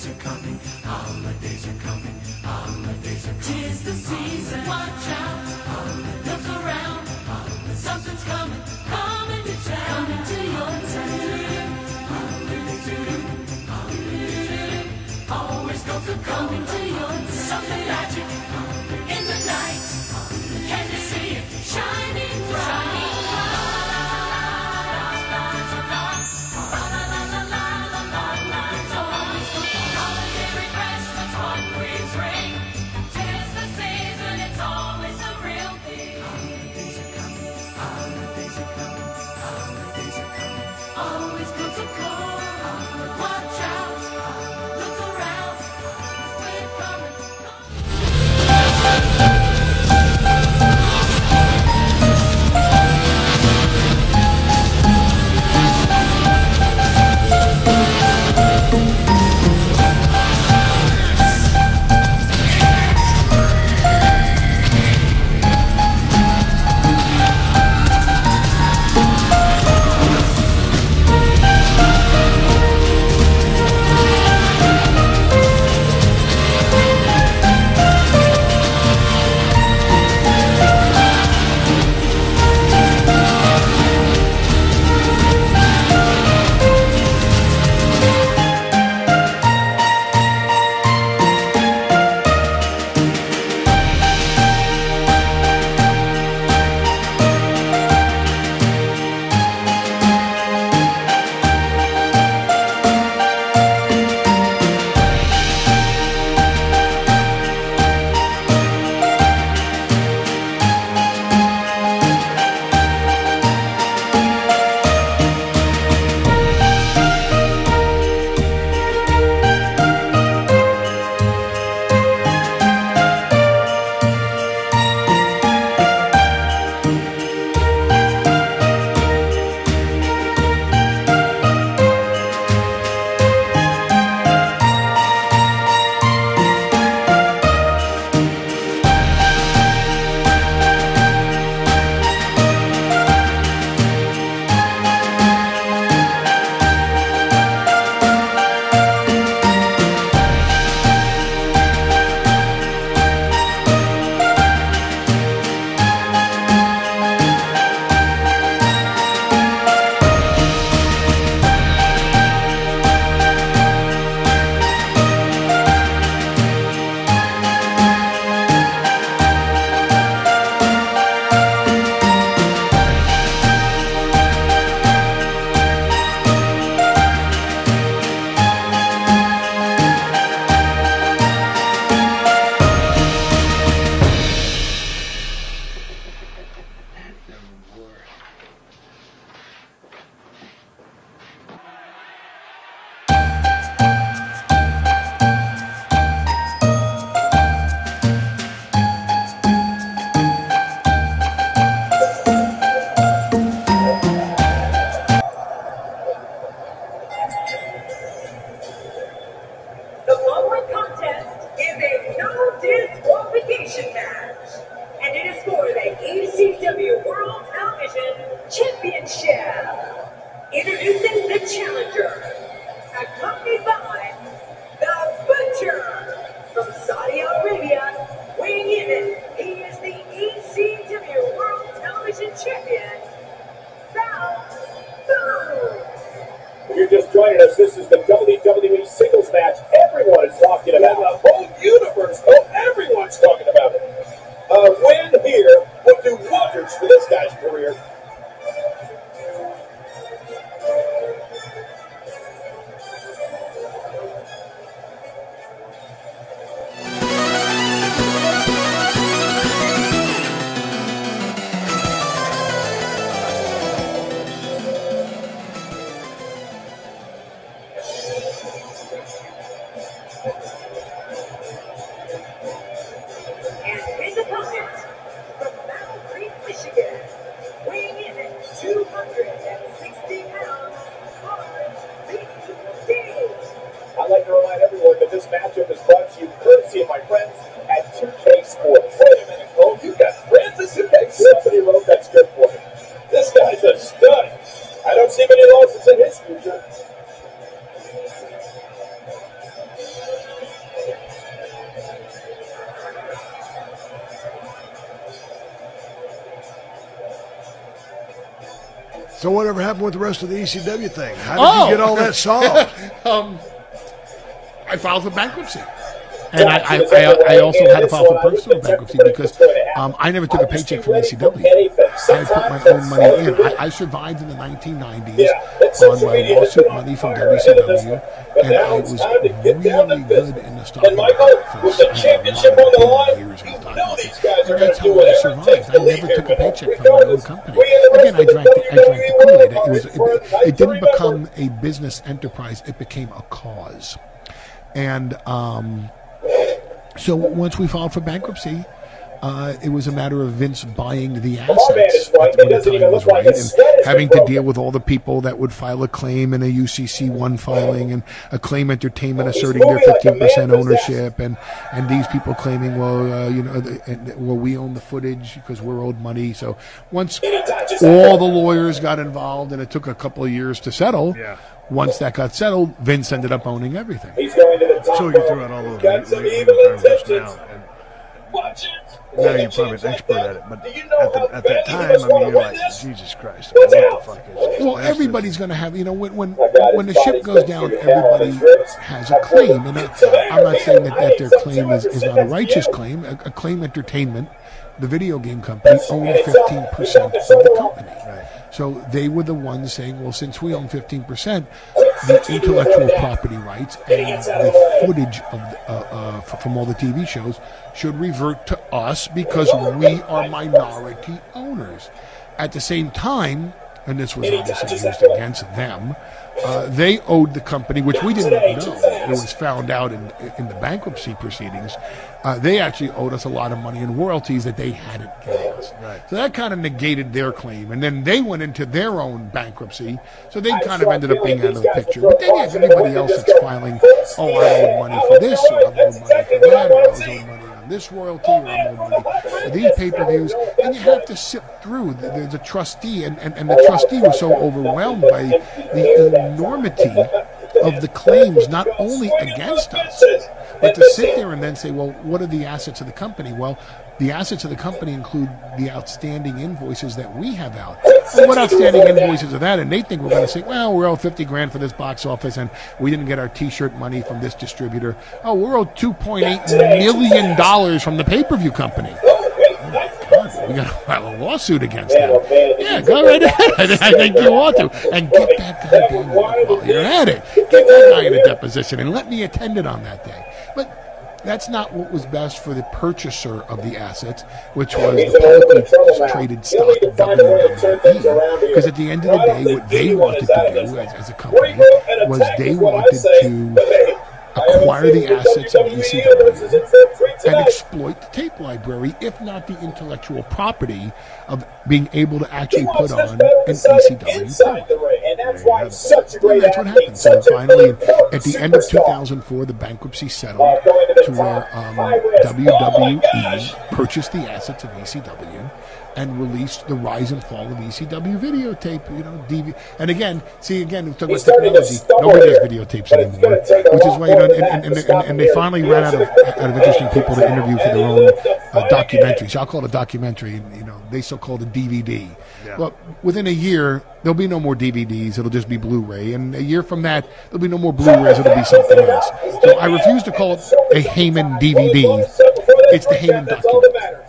Holidays are coming, holidays are coming, holidays are coming. 'Tis the season, watch out, look around, something's coming, coming to town, coming to your town. Holidays are coming, holidays are coming, always go to coming to your town. Something magic in the night, can you see it shining bright? And it is for the ECW World Television Championship. Introducing the challenger, accompanied by the Butcher from Saudi Arabia, weighing in. He is the ECW World Television Champion, Boom. If you're just joining us, this is the WWE singles match everyone is talking about. The whole universe, everyone's talking about it. A win here would do wonders for this guy's career. I'd like to remind everyone that this matchup is brought to you courtesy of my friends at 2K Sports. Wait a minute, Cole, you've got friends at 2K Sports? Somebody wrote that's good for me. This guy's a stud. I don't see many losses in his future. So whatever happened with the rest of the ECW thing? How did you get all that solved? I filed for bankruptcy. And I also had to file for personal bankruptcy because I never took a paycheck from ECW. I put my own money in. I survived in the 1990s on my lawsuit money from WCW, and I was really good in the stock market. Years in the stock market. And that's how I survived. I never took a paycheck from my own company. Again, I drank the Kool-Aid. It didn't become a business enterprise. It became a cause. And so once we filed for bankruptcy, it was a matter of Vince buying the assets when the time was right and having to deal with all the people that would file a claim and a UCC1 filing and Acclaim Entertainment asserting their 15% ownership and these people claiming, well, we own the footage because we're owed money. So once all the lawyers got involved and it took a couple of years to settle, once that got settled, Vince ended up owning everything. So you threw out all those legal terms now. Now you're probably an expert at it, but at that time, I mean, you're like, Jesus Christ, what the fuck is this? Well, everybody's going to have, when the ship goes down, everybody has a claim. And I'm not saying that their claim is not a righteous claim. Acclaim Entertainment, the video game company, owned 15% of the company. Right. So they were the ones saying, well, since we own 15%, the intellectual property rights and the footage of from all the TV shows should revert to us because we are minority owners. At the same time, and this was obviously used against them, they owed the company, which we didn't know. It was found out in the bankruptcy proceedings. They actually owed us a lot of money in royalties that they hadn't given us. Right. So that kind of negated their claim. And then they went into their own bankruptcy, so they kind of ended up being out of the picture. But then you have everybody else that's filing, oh, I owe money for this, or I owe money for that, or I was owed money on this royalty, or I owe money for these pay-per-views. And you have to sift through. There's a trustee, and the trustee was so overwhelmed by the enormity of the claims, not only against us, but to sit there and then say, well, what are the assets of the company? Well, the assets of the company include the outstanding invoices that we have out. And what outstanding invoices are that? And they think we're going to say, well, we're owed $50,000 for this box office, and we didn't get our T-shirt money from this distributor. Oh, we're owed $2.8 million from the pay-per-view company. We got to file a lawsuit against them. Yeah, go right ahead. I think you ought to. And get that guy down while you're at it. Get that guy in a deposition and let me attend it on that day. But that's not what was best for the purchaser of the assets, which was the publicly traded stock of WWE. Because at the end of the day, what they wanted to do as a company was they wanted to acquire the assets of ECW and exploit the tape library, if not the intellectual property of being able to actually put on an ECW program. And that's what happened. So finally, at the end of 2004, the bankruptcy settled to where WWE purchased the assets of ECW and released the rise and fall of ECW videotape, DVD. And again, we're talking about technology. Nobody has videotapes anymore, which is why, and they finally ran out of interesting people to interview for their own documentaries. I'll call it a documentary, they so called a DVD. Yeah. Well, within a year, there'll be no more DVDs. It'll just be Blu-ray. And a year from that, there'll be no more Blu-rays. It'll be something else. So I refuse to call it a Heyman DVD. It's the Heyman documentary.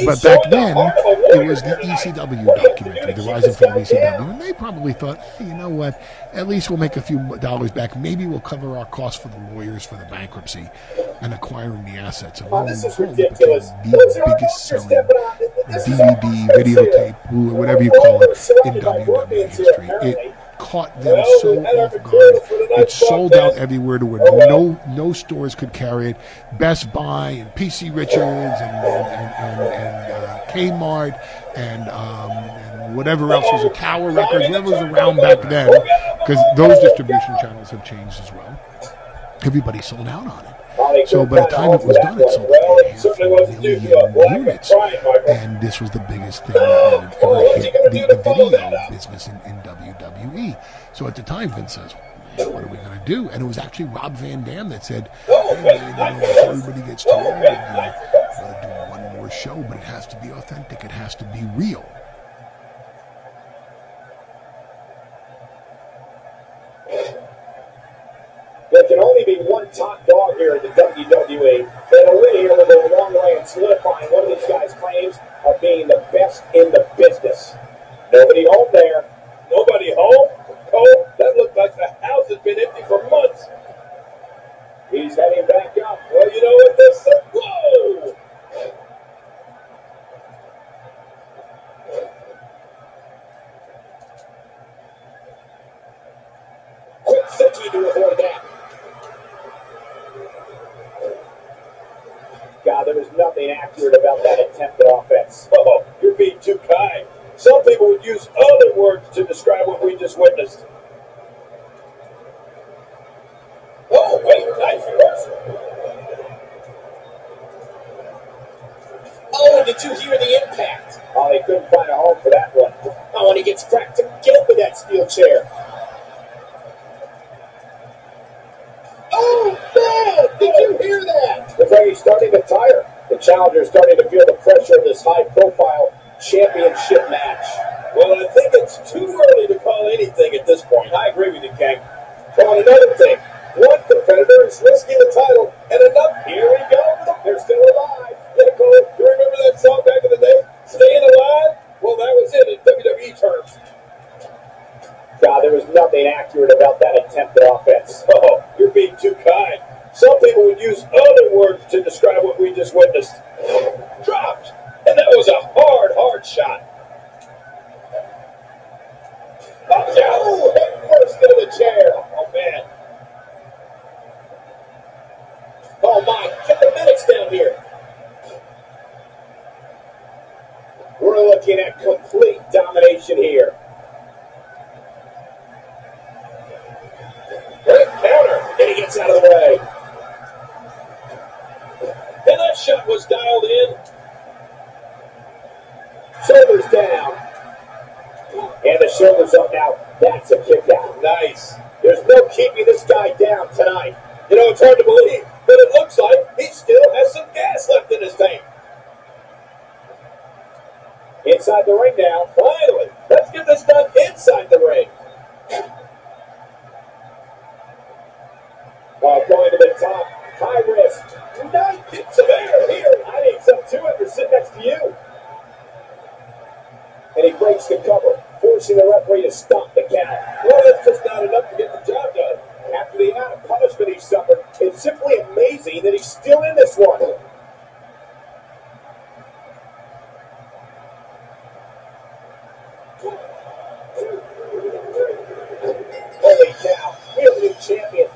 But back then, it was the ECW documentary, the rise and fall of ECW. And they probably thought, hey, you know what, at least we'll make a few dollars back. Maybe we'll cover our costs for the lawyers for the bankruptcy and acquiring the assets. And lo and behold, it became the biggest selling DVD, videotape, whatever you call it, in WWE history. It caught them so off guard. It sold out everywhere to where no stores could carry it. Best Buy and PC Richards and Kmart and whatever else was a Tower Records, whatever was around back then, because those distribution channels have changed as well. Everybody sold out on it. So by the time it was done, it sold like 500,000 units. And this was the biggest thing that ever hit the video business in WWE. So at the time, Vince says, what are we going to do? And it was actually Rob Van Dam that said, hey, man, everybody gets tired, and you got to do one more show, but it has to be authentic. It has to be real. be one top dog here in the WWE. They'll win here will go a long way in solidifying one of these guys' claims of being the best in the business. Nobody home there. Nobody home? Cole, that looked like the house has been empty for months. He's heading back up. Well, you know what this said? Whoa! Quick sentry to avoid that. God, there was nothing accurate about that attempted offense. Oh, you're being too kind. Some people would use other words to describe what we just witnessed. Oh, wait, nice reversal. Oh, did you hear the impact? Oh, they couldn't find a home for that one. Oh, and he gets cracked again with that steel chair. Oh, man! Did you hear that? Looks like he's starting to tire. The challenger's starting to feel the pressure of this high-profile championship match. Well, I think it's too early to call anything at this point. I agree with you, King. Oh, and another thing. One competitor is risking the title, and another. Here we go. They're still alive. Yeah, Cole, you remember that song back in the day? Staying alive? Well, that was it in WWE terms. God, there was nothing accurate about that attempted offense. Oh, you're being too kind. Some people would use other words to describe what we just witnessed. Dropped. And that was a hard shot. Oh, head first into the chair. Oh, man. Oh, my. Get the medics down here. We're looking at complete domination here. Great counter. And he gets out of the way. And that shot was dialed in. Shoulders down. And the shoulders up now. That's a kick out. Nice. There's no keeping this guy down tonight. You know, it's hard to believe, but it looks like he still has some gas left in his tank. Inside the ring now. Finally. Let's get this done inside the ring. Going to the top. High risk. Nice hits of air here. I need some too after sitting next to you. And he breaks the cover, forcing the referee to stop the count. Well, that's just not enough to get the job done. After the amount of punishment he suffered, it's simply amazing that he's still in this one. Holy cow, we have a new champion.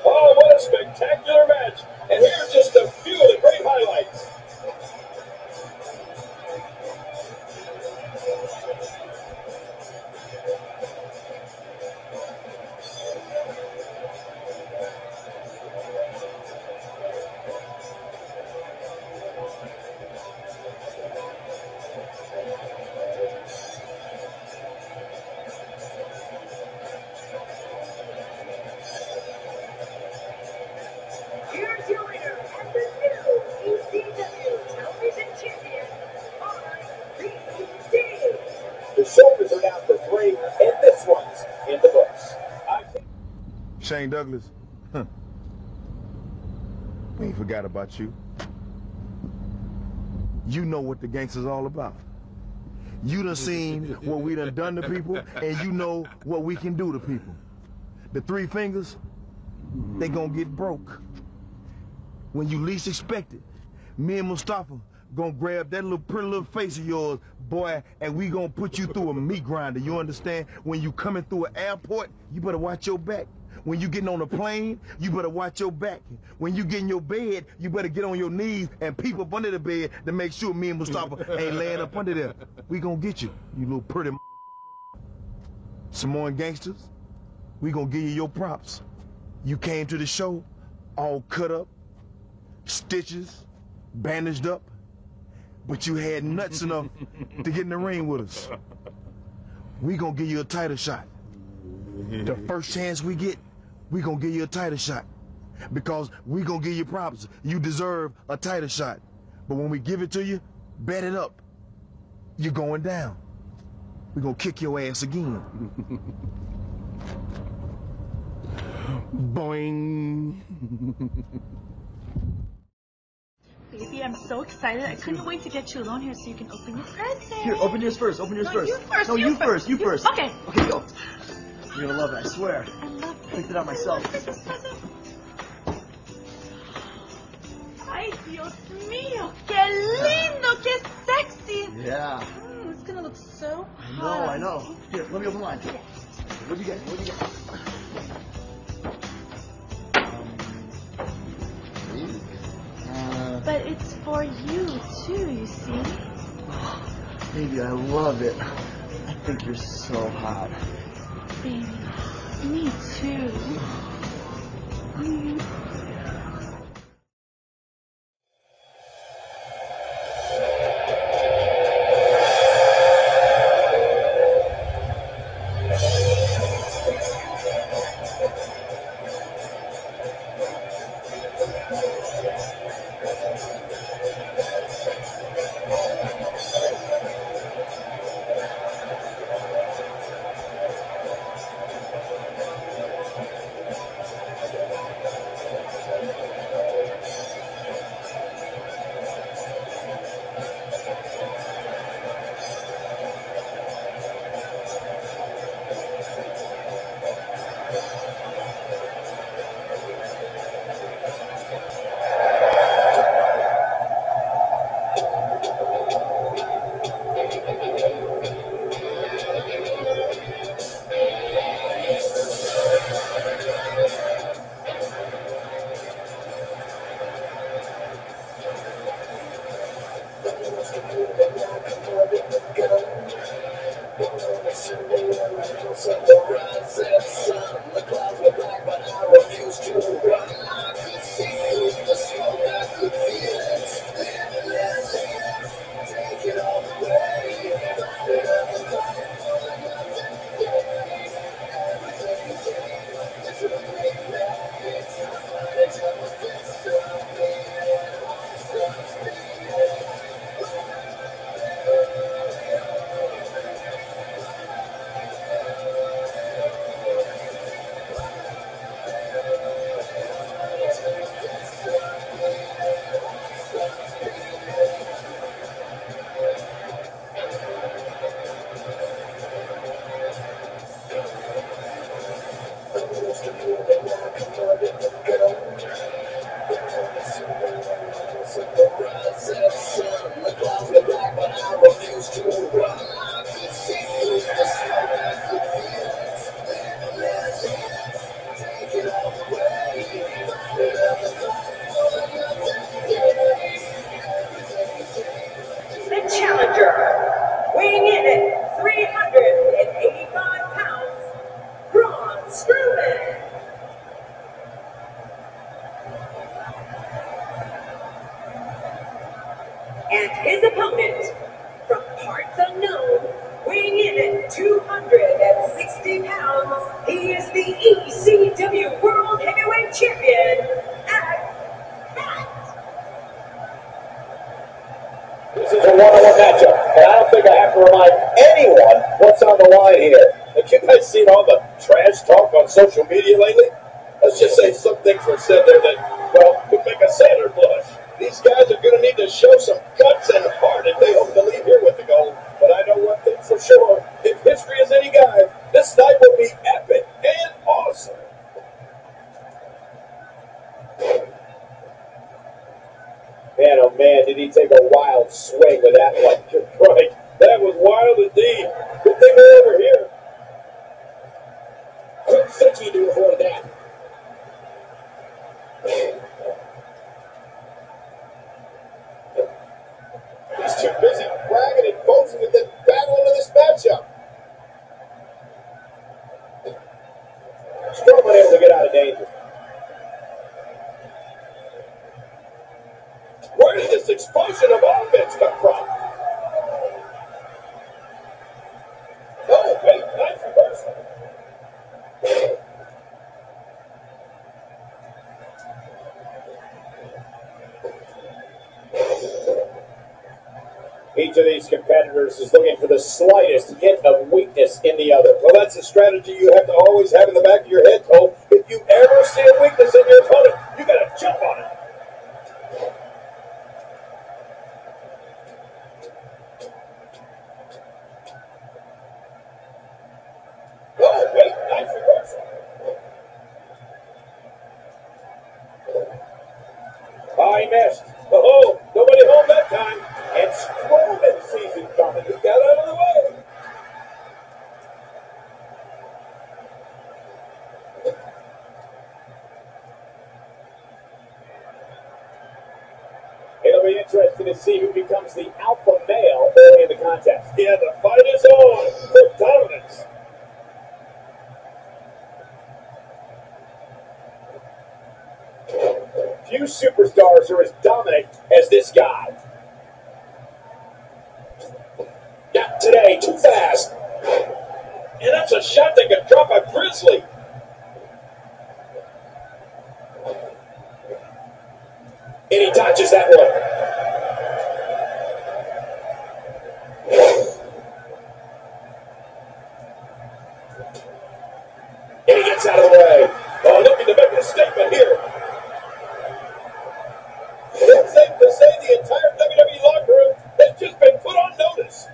Oh, what a spectacular match. And here's just a few of the great highlights. Here's your winner and the new ECW Television Champion, RVD. The shoulders are down for 3, and this one's in the books. Shane Douglas, we ain't forgot about you. You know what the gangster's all about. You done seen what we done to people, and you know what we can do to people. The 3 fingers, they gonna get broke. When you least expect it, me and Mustafa gonna grab that little pretty little face of yours, boy, and we gonna put you through a meat grinder. You understand? When you coming through an airport, you better watch your back. When you getting on a plane, you better watch your back. When you get in your bed, you better get on your knees and peep up under the bed to make sure me and Mustafa ain't laying up under there. We gonna get you, you little pretty Samoan gangsters. We gonna give you your props. You came to the show all cut up, stitches, bandaged up, but you had nuts enough to get in the ring with us. We gonna give you a title shot. The first chance we get, we gonna give you a title shot. Because we gonna give you props. You deserve a title shot. But when we give it to you, bet it up. You're going down. We gonna kick your ass again. Boing. Baby, I'm so excited. I couldn't wait to get you alone here so you can open your present. Here, open yours first. Open yours first. You first. No, you first. You first. Okay. Okay, go. You're gonna love it, I swear. I love I picked it out myself. Christmas present. Ay, Dios mío. Qué lindo. Qué sexy. Yeah. It's gonna look so I hot. know, I know. Here, let me open mine. What'd you get? What'd you get? But it's for you too, you see. Baby, I love it. I think you're so hot. Baby, me too. The challenger, weighing in at 385 pounds, Braun Strowman. And his opponent, from parts unknown, weighing in at 260 pounds, he is the ECW World Heavyweight Champion, This is a one-on-one matchup, and I don't think I have to remind anyone what's on the line here. Have you guys seen all the trash talk on social media lately? Let's just say some things were said there that, well, could make a sailor blush. These guys are going to need to show some guts and heart if they hope to leave here with the gold. But I know one thing for sure. If history is any guide, this night will be epic and awesome. Man, oh man, did he take a wild swing with that one. You're right. That was wild indeed. Good thing we're over here. Quick thinking to avoid that. He's too busy bragging and boasting with the battle into this matchup. Strowman able to get out of danger. Where did this explosion of offense come from? Oh, wait, nice reversal. Each of these competitors is looking for the slightest hint of weakness in the other. Well, that's a strategy you have to always have in the back of your head, Cole. If you ever see a weakness in your opponent, you got to jump on it. Oh, wait, nice reversal. Oh, he missed. Oh, nobody home that time. And Strowman sees it coming. He got out of the way. It'll be interesting to see who becomes the alpha male early in the contest. Yeah, the fight is on for dominance. Few superstars are as dominant as this guy. Not today, too fast. And that's a shot that could drop a grizzly. And he dodges that one. And he gets out of the way. Oh, looking to make a statement here. It's safe to say the entire WWE locker room has just been put on notice.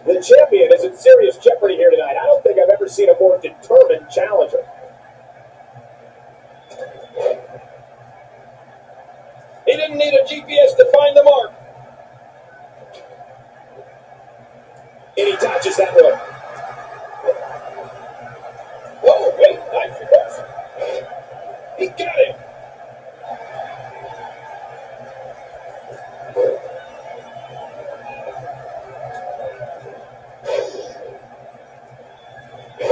The champion is in serious jeopardy here tonight. I don't think I've ever seen a more determined challenger. He didn't need a GPS to find the mark. And he dodges that one. Oh, wait, nice reversal. He got him.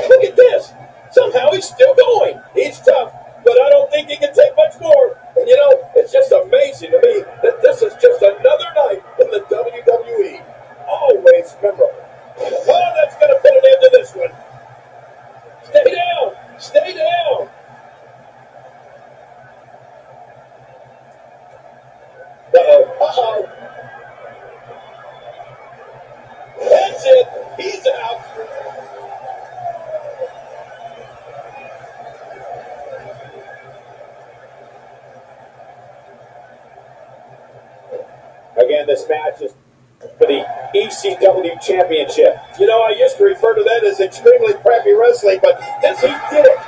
Look at this. Somehow he's still going. He's tough, but I don't think he can take much more. And you know, it's just amazing to me that this is just another night in the WWE. Always memorable. Oh, that's going to put an end to this one. Stay down. Stay down. Uh-oh. Uh-oh. That's it. He's out. Again, this match is for the ECW Championship. You know, I used to refer to that as extremely crappy wrestling, but this, he did it.